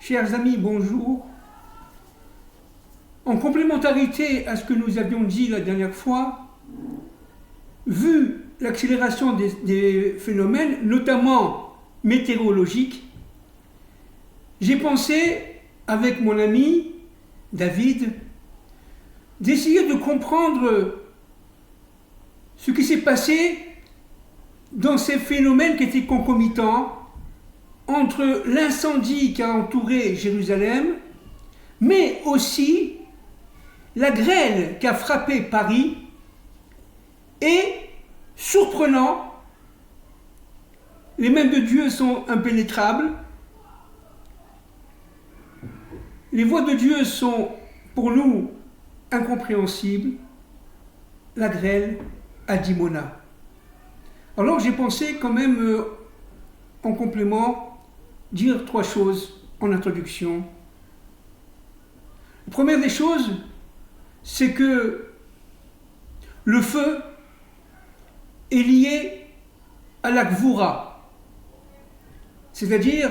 Chers amis, bonjour. En complémentarité à ce que nous avions dit la dernière fois, vu l'accélération des phénomènes, notamment météorologiques, j'ai pensé, avec mon ami David, d'essayer de comprendre ce qui s'est passé dans ces phénomènes qui étaient concomitants entre l'incendie qui a entouré Jérusalem, mais aussi la grêle qui a frappé Paris et, surprenant, les mains de Dieu sont impénétrables, les voies de Dieu sont pour nous incompréhensibles, la grêle à Dimona. Alors j'ai pensé quand même, en complément, dire 3 choses en introduction. La première des choses, c'est que le feu est lié à la Gvoura, c'est-à-dire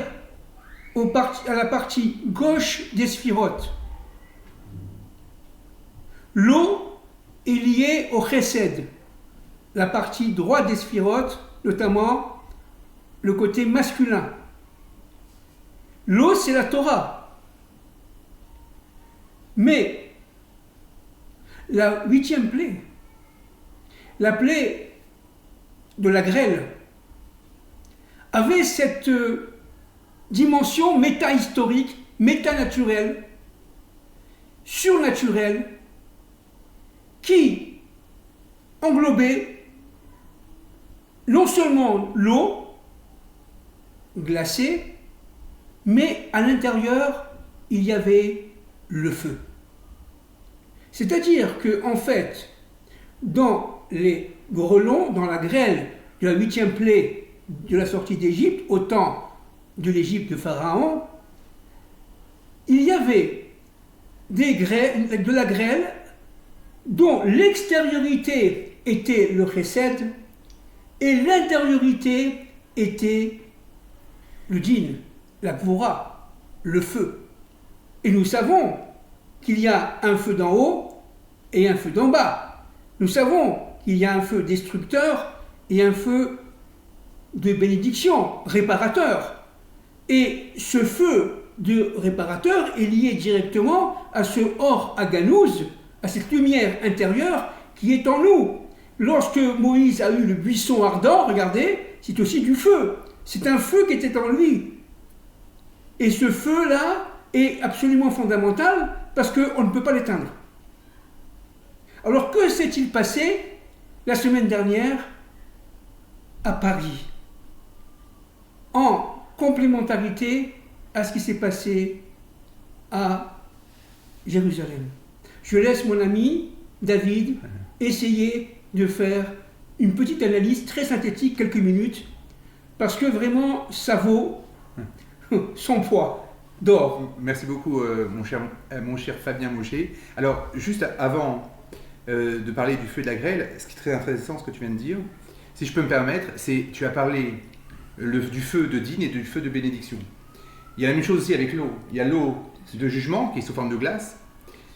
à la partie gauche des sphirotes. L'eau est liée au Chesed, la partie droite des sphirotes, notamment le côté masculin. L'eau, c'est la Torah. Mais la 8e plaie, la plaie de la grêle, avait cette dimension méta-historique, méta-naturelle, surnaturelle, qui englobait non seulement l'eau glacée, mais à l'intérieur, il y avait le feu. C'est-à-dire que, en fait, dans les grêlons, dans la grêle de la 8e plaie de la sortie d'Égypte, au temps de l'Égypte de Pharaon, il y avait de la grêle dont l'extériorité était le chesed et l'intériorité était le din, la gvoura, le feu. Et nous savons qu'il y a un feu d'en haut et un feu d'en bas. Nous savons qu'il y a un feu destructeur et un feu de bénédiction, réparateur. Et ce feu de réparateur est lié directement à ce or aganouz, à cette lumière intérieure qui est en nous. Lorsque Moïse a eu le buisson ardent, regardez, c'est aussi du feu. C'est un feu qui était en lui. Et ce feu-là est absolument fondamental parce qu'on ne peut pas l'éteindre. Alors que s'est-il passé la semaine dernière à Paris, en complémentarité à ce qui s'est passé à Jérusalem? Je laisse mon ami David essayer de faire une petite analyse très synthétique, quelques minutes, parce que vraiment ça vaut son poids d'or. Merci beaucoup mon cher Fabien Maucher. Alors juste avant de parler du feu de la grêle, ce qui est très intéressant ce que tu viens de dire, si je peux me permettre, c'est tu as parlé du feu de din et du feu de bénédiction. Il y a la même chose aussi avec l'eau. Il y a l'eau de jugement qui est sous forme de glace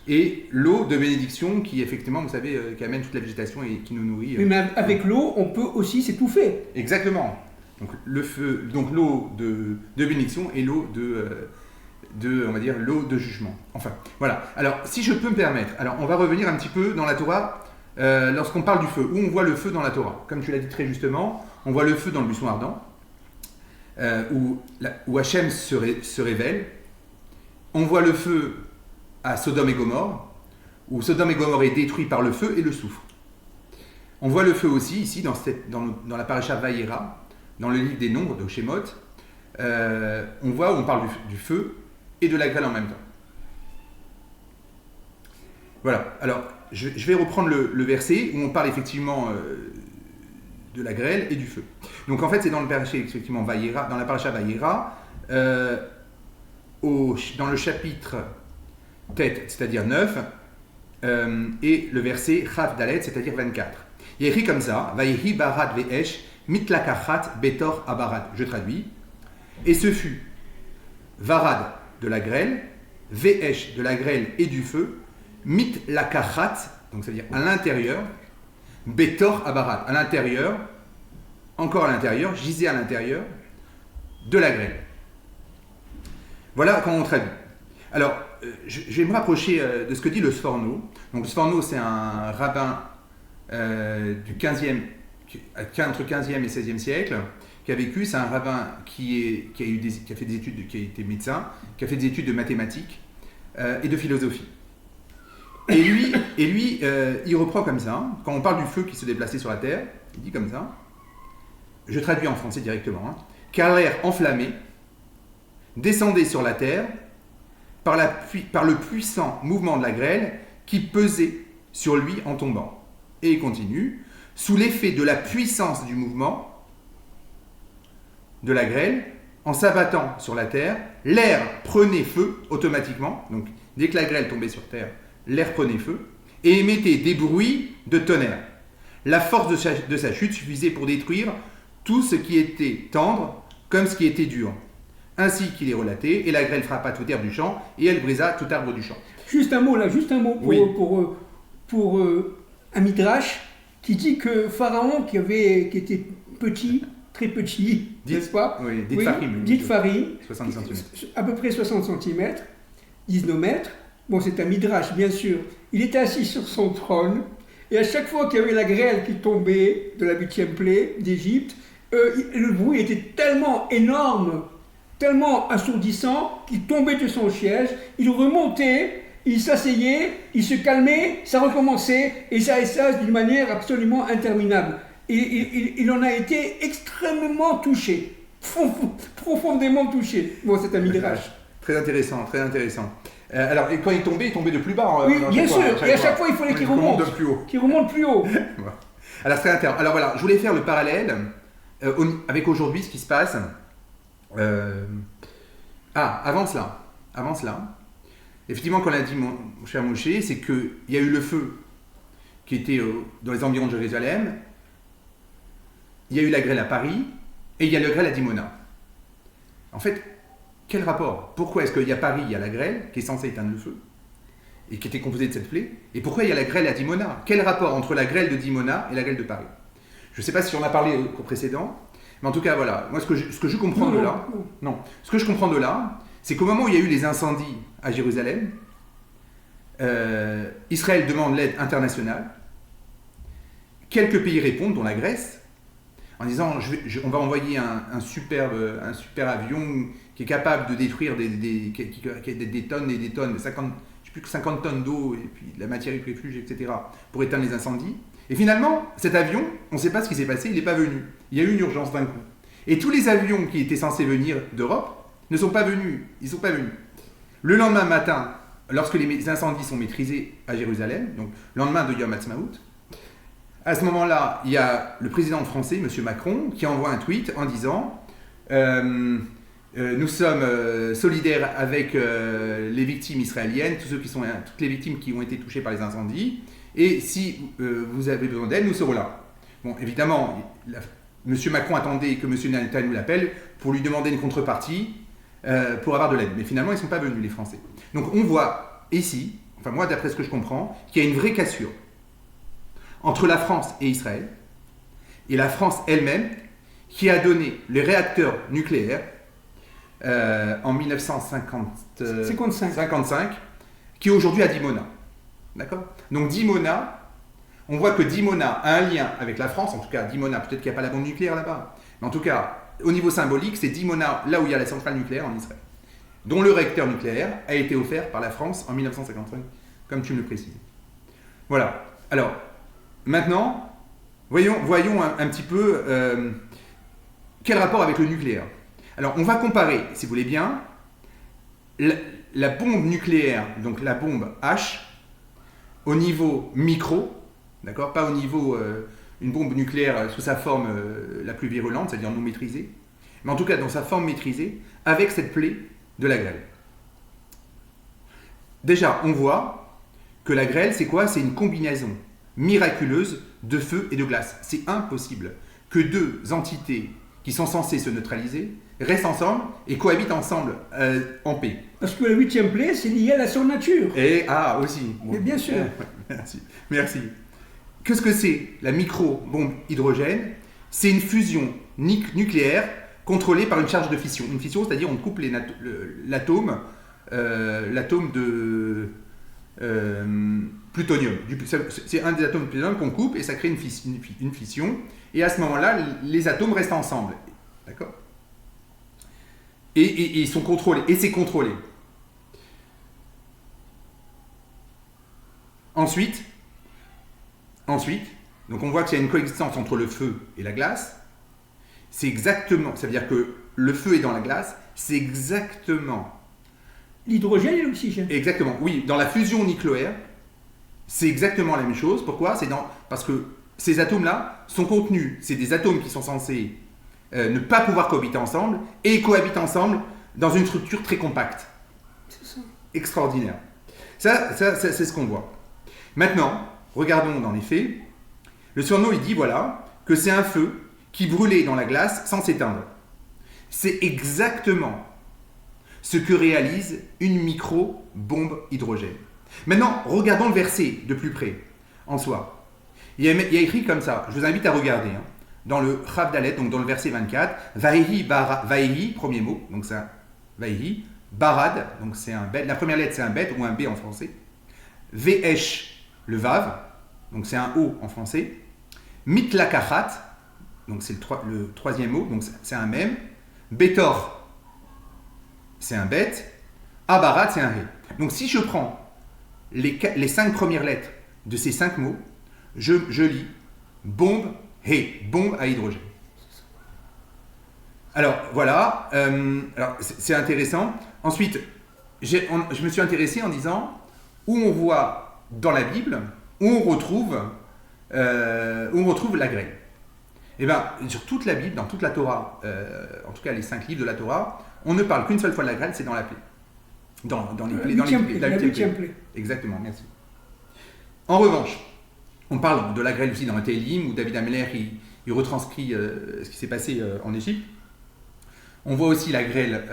et l'eau de bénédiction qui effectivement, vous savez, qui amène toute la végétation et qui nous nourrit. Mais avec l'eau, on peut aussi s'étouffer. Exactement. Donc le feu, donc l'eau de bénédiction et l'eau on va dire l'eau de jugement. Enfin, voilà. Alors, si je peux me permettre, alors on va revenir un petit peu dans la Torah lorsqu'on parle du feu. Où on voit le feu dans la Torah? Comme tu l'as dit très justement, on voit le feu dans le buisson ardent, où Hachem se révèle. On voit le feu à Sodome et Gomorrhe, où Sodome et Gomorrhe est détruit par le feu et le soufre. On voit le feu aussi ici dans la paracha Vayera, dans le livre des Nombres de Shemot. On voit où on parle du feu et de la grêle en même temps. Voilà, alors je vais reprendre le verset où on parle effectivement de la grêle et du feu. Donc en fait c'est dans le paracha effectivement Vayera, dans la paracha Vayera, dans le chapitre Tet, c'est-à-dire 9, et le verset Chav Dalet, c'est-à-dire 24. Il est écrit comme ça, Vayehi barad ve'esh mitlakachat betor abarad. Je traduis. Et ce fut Varad de la grêle, Ve'esh de la grêle et du feu, Mit lakachat, donc c'est-à-dire à l'intérieur, Betor abarat, à l'intérieur, encore à l'intérieur, gisait à l'intérieur de la grêle. Voilà comment on traduit. Alors, je vais me rapprocher de ce que dit le Sforno. Donc, le Sforno, c'est un rabbin du 15e, entre 15e et 16e siècle, qui a vécu. C'est un rabbin qui a fait des études, qui a été médecin, qui a fait des études de mathématiques et de philosophie. Et lui, il reprend comme ça, quand on parle du feu qui se déplaçait sur la terre, il dit comme ça, je traduis en français directement, hein, car l'air enflammé descendait sur la terre par le puissant mouvement de la grêle qui pesait sur lui en tombant. Et il continue, sous l'effet de la puissance du mouvement de la grêle, en s'abattant sur la terre, l'air prenait feu automatiquement, donc dès que la grêle tombait sur terre, l'air prenait feu, et émettait des bruits de tonnerre. La force de sa chute suffisait pour détruire tout ce qui était tendre comme ce qui était dur. Ainsi qu'il est relaté, et la grêle frappa toute herbe du champ, et elle brisa tout arbre du champ. Juste un mot pour, oui. pour un midrash qui dit que Pharaon, qui était petit, très petit, n'est-ce pas? Oui, dit Farim, 60 cm. À peu près 60 cm, 19 mètres. Bon, c'est un midrash, bien sûr. Il était assis sur son trône, et à chaque fois qu'il y avait la grêle qui tombait de la 8e plaie d'Égypte, le bruit était tellement énorme, tellement assourdissant, qu'il tombait de son siège, il remontait, il s'asseyait, il se calmait, ça recommençait, et ça d'une manière absolument interminable. Et il en a été extrêmement touché, profondément touché. Bon, c'est un midrash. Très intéressant, très intéressant. Alors, et quand il tombait de plus bas. Oui, bien sûr, et à chaque fois, il fallait qu'il remonte de plus haut. Qu'il remonte plus haut. Alors, très intéressant. Alors voilà, je voulais faire le parallèle avec aujourd'hui, ce qui se passe. Avant cela, effectivement, quand on a dit mon cher Moshe, c'est qu'il y a eu le feu qui était dans les environs de Jérusalem, il y a eu la grêle à Paris, et il y a la grêle à Dimona. En fait, quel rapport? Pourquoi est-ce qu'il y a Paris, il y a la grêle, qui est censée éteindre le feu, et qui était composée de cette plaie, et pourquoi il y a la grêle à Dimona? Quel rapport entre la grêle de Dimona et la grêle de Paris? Je ne sais pas si on a parlé au précédent, mais en tout cas, voilà, moi ce que je comprends ce que je comprends de là, c'est qu'au moment où il y a eu les incendies à Jérusalem, Israël demande l'aide internationale, quelques pays répondent, dont la Grèce, en disant on va envoyer un super avion qui est capable de détruire des tonnes et des tonnes, 50 tonnes d'eau et puis de la matière réfuge, etc., pour éteindre les incendies. Et finalement, cet avion, on ne sait pas ce qui s'est passé, il n'est pas venu. Il y a eu une urgence d'un coup. Et tous les avions qui étaient censés venir d'Europe ne sont pas venus. Ils ne sont pas venus. Le lendemain matin, lorsque les incendies sont maîtrisés à Jérusalem, donc lendemain de Yom Ha'atzmaut, à ce moment-là, il y a le président français, M. Macron, qui envoie un tweet en disant nous sommes solidaires avec les victimes israéliennes, toutes les victimes qui ont été touchées par les incendies, et si vous avez besoin d'aide, nous serons là. Bon, évidemment, M. Macron attendait que M. Netanyahu l'appelle pour lui demander une contrepartie pour avoir de l'aide. Mais finalement, ils ne sont pas venus, les Français. Donc on voit ici, enfin moi d'après ce que je comprends, qu'il y a une vraie cassure entre la France et Israël, et la France elle-même, qui a donné les réacteurs nucléaires en 1955, qui est aujourd'hui à Dimona. D'accord? Donc Dimona, on voit que Dimona a un lien avec la France, en tout cas Dimona, peut-être qu'il n'y a pas la bombe nucléaire là-bas, mais en tout cas, au niveau symbolique, c'est Dimona, là où il y a la centrale nucléaire en Israël, dont le réacteur nucléaire a été offert par la France en 1955, comme tu me le précises. Voilà. Alors, maintenant, voyons un petit peu quel rapport avec le nucléaire. Alors, on va comparer, si vous voulez bien, la bombe nucléaire, donc la bombe H, au niveau micro, d'accord, pas au niveau une bombe nucléaire sous sa forme la plus virulente, c'est-à-dire non maîtrisée, mais en tout cas dans sa forme maîtrisée, avec cette plaie de la grêle. Déjà, on voit que la grêle, c'est quoi? C'est une combinaison miraculeuse de feu et de glace. C'est impossible que deux entités qui sont censées se neutraliser restent ensemble et cohabitent ensemble en paix. Parce que le 8e play, c'est lié à la surnature. Et aussi. Mais bien sûr. Merci. Qu'est-ce que c'est la micro-bombe hydrogène? C'est une fusion nucléaire contrôlée par une charge de fission. Une fission, c'est-à-dire on coupe l'atome de plutonium. C'est un des atomes de plutonium qu'on coupe et ça crée une fission. Et à ce moment-là, les atomes restent ensemble. D'accord? Et ils sont contrôlés. Et c'est contrôlé. Ensuite, donc on voit qu'il y a une coexistence entre le feu et la glace. C'est exactement, ça veut dire que le feu est dans la glace, c'est exactement... L'hydrogène et l'oxygène. Exactement, oui, dans la fusion nucléaire, c'est exactement la même chose. Pourquoi? Parce que ces atomes-là sont contenus, c'est des atomes qui sont censés ne pas pouvoir cohabiter ensemble, et cohabitent ensemble dans une structure très compacte. C'est ça. Extraordinaire. Ça c'est ce qu'on voit. Maintenant, regardons dans les faits. Le Surno, il dit, voilà, que c'est un feu qui brûlait dans la glace sans s'éteindre. C'est exactement ce que réalise une micro-bombe hydrogène. Maintenant, regardons le verset de plus près, en soi. Il y a écrit comme ça, je vous invite à regarder, dans le Chav Dalet, donc dans le verset 24, Vaïhi, premier mot, donc c'est un Vaïhi, Barad, donc c'est un bet, la première lettre c'est un bet ou un B en français, Ve'esh, le Vav, donc c'est un O en français, Mitlakachat, donc c'est le troisième mot, donc c'est un mème, Betor, c'est un bet, Abarat, c'est un Ré. Donc si je prends les 5 premières lettres de ces 5 mots, je lis bombe, Ré, bombe à hydrogène. Alors voilà, c'est intéressant. Ensuite, je me suis intéressé en disant où on voit dans la Bible, où on retrouve la grêle. Et bien, sur toute la Bible, dans toute la Torah, en tout cas les 5 livres de la Torah, on ne parle qu'une seule fois de la grêle, c'est dans la plaie. Dans les huitième plaie. Exactement, merci. En revanche, on parle de la grêle aussi dans le Télim, où David Ameller il retranscrit ce qui s'est passé en Égypte. On voit aussi la grêle,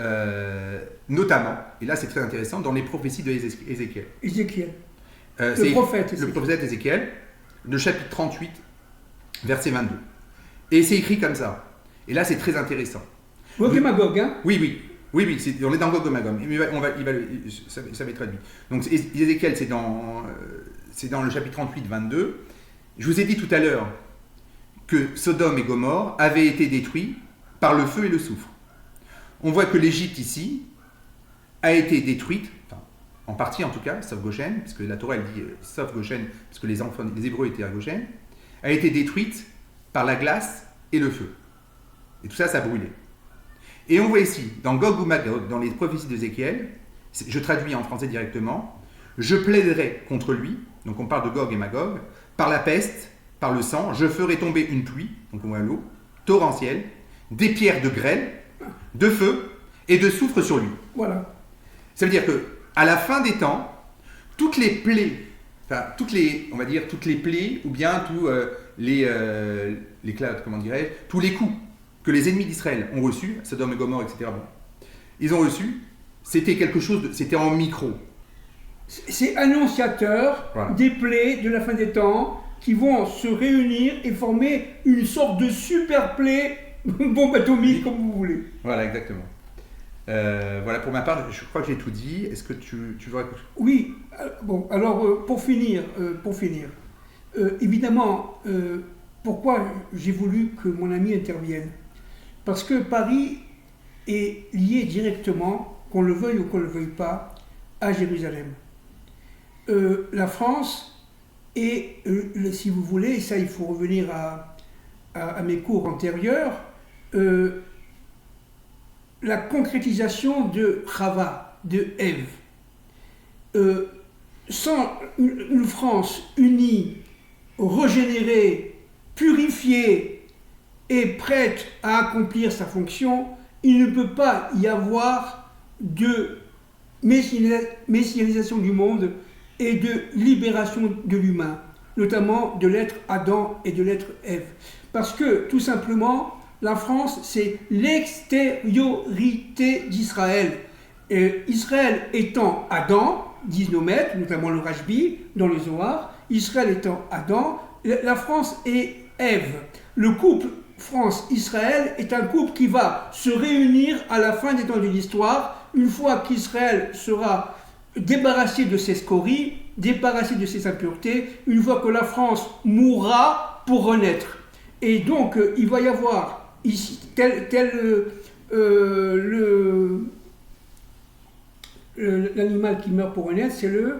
notamment, et là c'est très intéressant, dans les prophéties de Ézéchiel. Le prophète Ézéchiel, le chapitre 38, verset 22. Et c'est écrit comme ça. Et là c'est très intéressant. Gog et Magog, hein? Oui, on est dans Gog et Magog. Ça va être traduit. Donc Ézéchiel, c'est dans le chapitre 38, 22. Je vous ai dit tout à l'heure que Sodome et Gomorrhe avaient été détruits par le feu et le soufre. On voit que l'Égypte ici a été détruite, enfin, en partie en tout cas, sauf Goshen, parce que la Torah elle dit sauf Goshen, parce que les Hébreux étaient à Goshen, a été détruite par la glace et le feu. Et tout ça, ça brûlait. Et on voit ici, dans Gog ou Magog, dans les prophéties d'Ézéchiel, je traduis en français directement, je plaiderai contre lui, donc on parle de Gog et Magog, par la peste, par le sang, je ferai tomber une pluie, donc on voit l'eau, torrentielle, des pierres de grêle, de feu et de soufre sur lui. Voilà. Ça veut dire que à la fin des temps, toutes les plaies, on va dire toutes les plaies, ou bien tous tous les coups que les ennemis d'Israël ont reçus, Sodome et Gomorrhe, etc. Bon, ils ont reçu, c'était quelque chose, c'était en micro. C'est annonciateur des plaies de la fin des temps qui vont se réunir et former une sorte de super plaie, bombe atomique, comme vous voulez. Voilà, exactement. Voilà, pour ma part, je crois que j'ai tout dit. Est-ce que tu veux rajouter? Oui. Bon, alors, pour finir, évidemment, pourquoi j'ai voulu que mon ami intervienne? Parce que Paris est lié directement, qu'on le veuille ou qu'on ne le veuille pas, à Jérusalem. La France est, si vous voulez, ça il faut revenir à mes cours antérieurs, la concrétisation de Chava, de Ève. Sans une France unie, régénérée, purifiée et prête à accomplir sa fonction, il ne peut pas y avoir de messianisation du monde et de libération de l'humain, notamment de l'être Adam et de l'être Ève. Parce que, tout simplement, La France, c'est l'extériorité d'Israël. Israël étant Adam, disent nos maîtres, notamment le Rashbi, dans le Zohar, Israël étant Adam, la France est Ève. Le couple France-Israël est un couple qui va se réunir à la fin des temps de l'histoire, une fois qu'Israël sera débarrassé de ses scories, débarrassé de ses impuretés, une fois que la France mourra pour renaître. Et donc, il va y avoir ici, l'animal qui meurt pour renaître, c'est le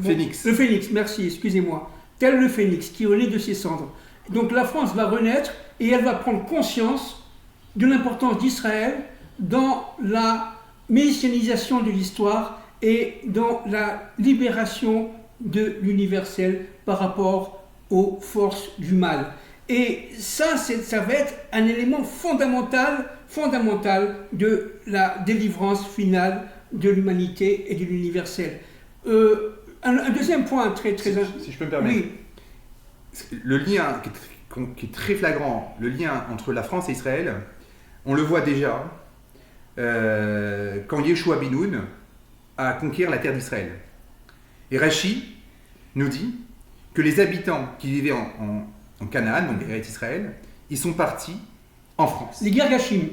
phénix. Le phénix, merci, excusez-moi. Tel le phénix qui renaît de ses cendres. Donc la France va renaître et elle va prendre conscience de l'importance d'Israël dans la messianisation de l'histoire et dans la libération de l'universel par rapport aux forces du mal. Et ça va être un élément fondamental de la délivrance finale de l'humanité et de l'universel. Un deuxième point très... Si je peux me permettre. Oui. Le lien qui est très flagrant, le lien entre la France et Israël, on le voit déjà quand Yeshua bin Nun a conquis la terre d'Israël. Et Rashi nous dit que les habitants qui vivaient en Canaan, donc Eretz Israël, ils sont partis en France. Les Girgashim.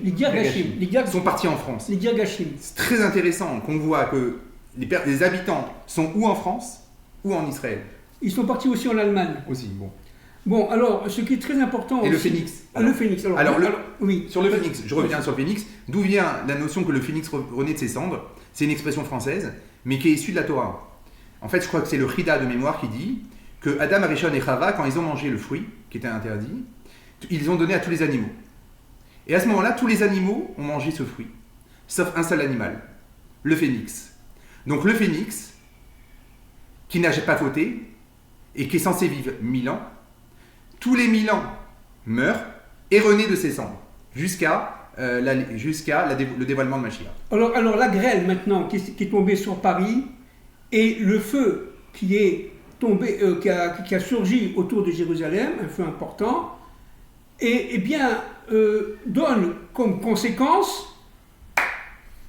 sont partis en France. Les Girgashim. C'est très intéressant qu'on voit que les habitants sont ou en France ou en Israël. Ils sont partis aussi en Allemagne. Aussi, bon. Bon, alors, ce qui est très important Et aussi... le phénix. Le phénix. Oui. Sur le phénix, je reviens sur le phénix. D'où vient la notion que le phénix renaît de ses cendres? C'est une expression française, mais qui est issue de la Torah. En fait, je crois que c'est le Chida de mémoire qui dit que Adam, Arishon et Chava, quand ils ont mangé le fruit, qui était interdit, ils ont donné à tous les animaux. Et à ce moment-là, tous les animaux ont mangé ce fruit, sauf un seul animal, le phénix. Donc le phénix, qui n'a pas fauté, et qui est censé vivre 1000 ans, tous les 1000 ans meurt et renaît de ses cendres, jusqu'à le dévoilement de Mashiach. Alors la grêle maintenant qui est tombée sur Paris et le feu qui est tombé, qui a surgi autour de Jérusalem, un feu important, donne comme conséquence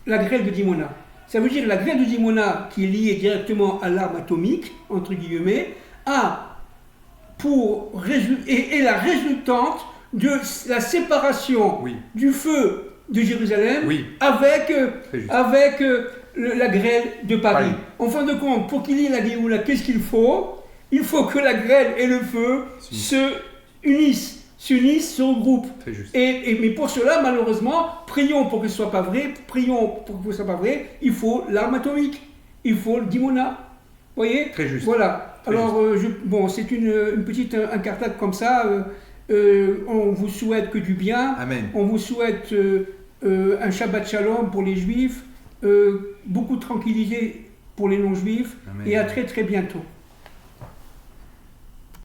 la grêle de Dimona. Ça veut dire que la grêle de Dimona, qui est liée directement à l'arme atomique, entre guillemets, est la résultante de la séparation du feu de Jérusalem avec la grêle de Paris. En fin de compte, pour qu'il y ait la Géoula, qu'est-ce qu'il faut? Il faut que la grêle et le feu s'unissent, se regroupent. Mais pour cela, malheureusement, prions pour que ce ne soit pas vrai, il faut l'arme atomique, il faut le Dimona. Vous voyez? Très juste. Voilà. Alors, c'est une petite incartade comme ça. On vous souhaite que du bien. Amen. On vous souhaite un Shabbat Shalom pour les Juifs, beaucoup de tranquillité pour les non-Juifs. Amen. Et à très très bientôt.